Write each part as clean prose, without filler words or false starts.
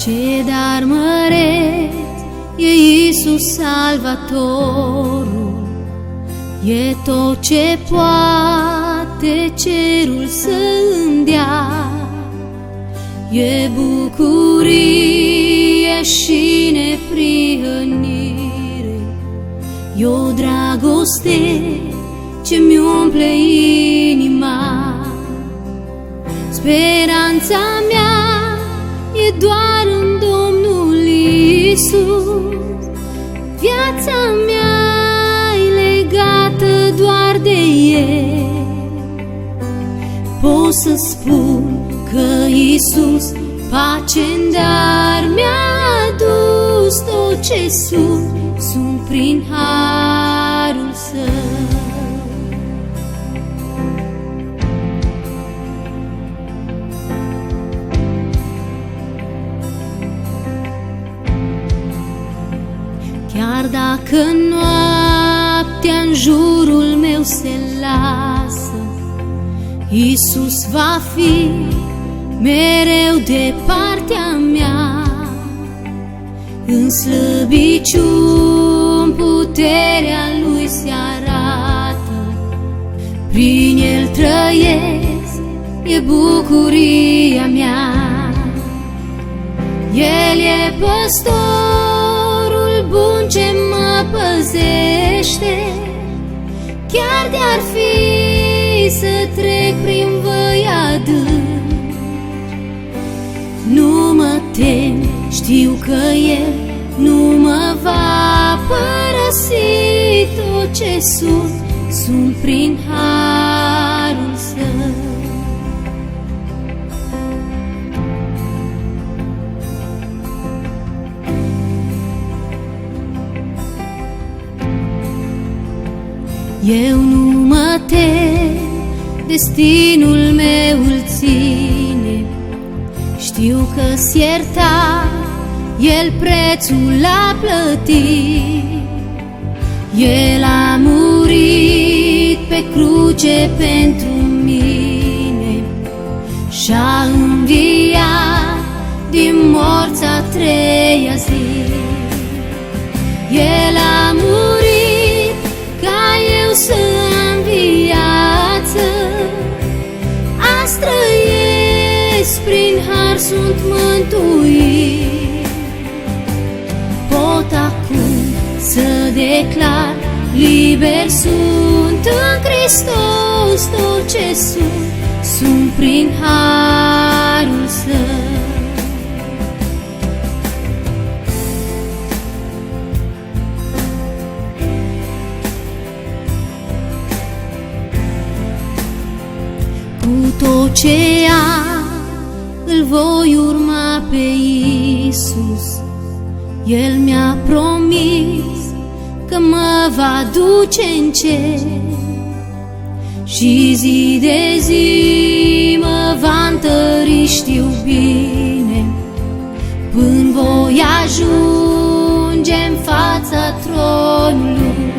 Ce dar măreț e Iisus Salvatorul, e tot ce poate cerul să îmi dea. E bucurie și neprihănire, e o dragoste ce mi umple inima. Speranța mea e doar în Domnul Iisus, viața mea e legată doar de El. Pot să spun că Iisus pace-n dar mi-a adus, tot ce sunt prin harul Său. Chiar dacă noaptea-n jurul meu se lasă, Iisus va fi mereu de partea mea. În slăbiciuni puterea Lui se arată, prin El trăiesc, e bucuria mea. El e păstorul bun ce mă păzește, chiar de-ar fi să trec prin văi adânci. Nu mă tem, știu că El nu mă va părăsi, tot ce sunt prin harul Său. Eu nu mă tem, destinul meu îl ține, știu că-s iertat, El prețul l-a plătit. El a murit pe cruce pentru mine și-a înviat din morți a treia zi. El a murit ca eu să am viață, azi trăiesc, prin har sunt mântuit. Pot acum să declar, liber sunt în Hristos, tot ce sunt prin harul Său. Cu tot ce am îl voi urma pe Iisus, El mi-a promis că mă va duce în cer și zi de zi mă va întări, știu bine, până voi ajunge în fața tronului.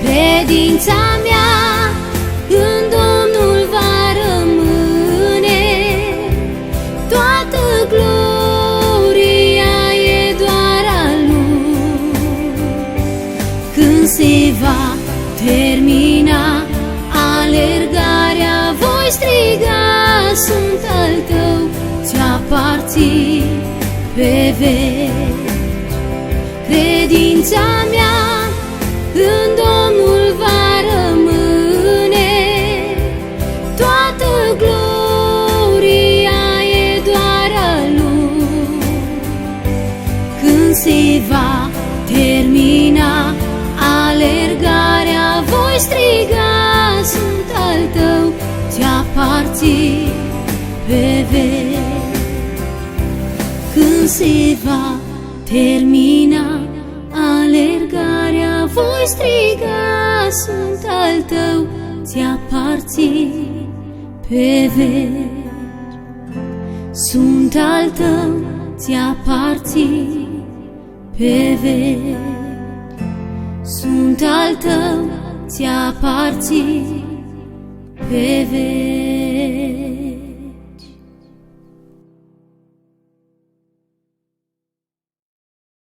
Credința mea în Domnul va rămâne, toată gloria e doar a Lui. Când se va termina alergarea, voi striga, sunt al Tău, ți-aparțin pe veci. Credința mea în Domnul va rămâne, toată gloria e doar a Lui. Când se va termina alergarea, voi striga, sunt al Tău, ți-aparțin pe veci. Când se va termina alergarea, voi striga, sunt al Tău, ți-aparțin pe veci. Sunt al Tău, ți-aparțin pe veci. Sunt al Tău, ți-aparțin pe veci.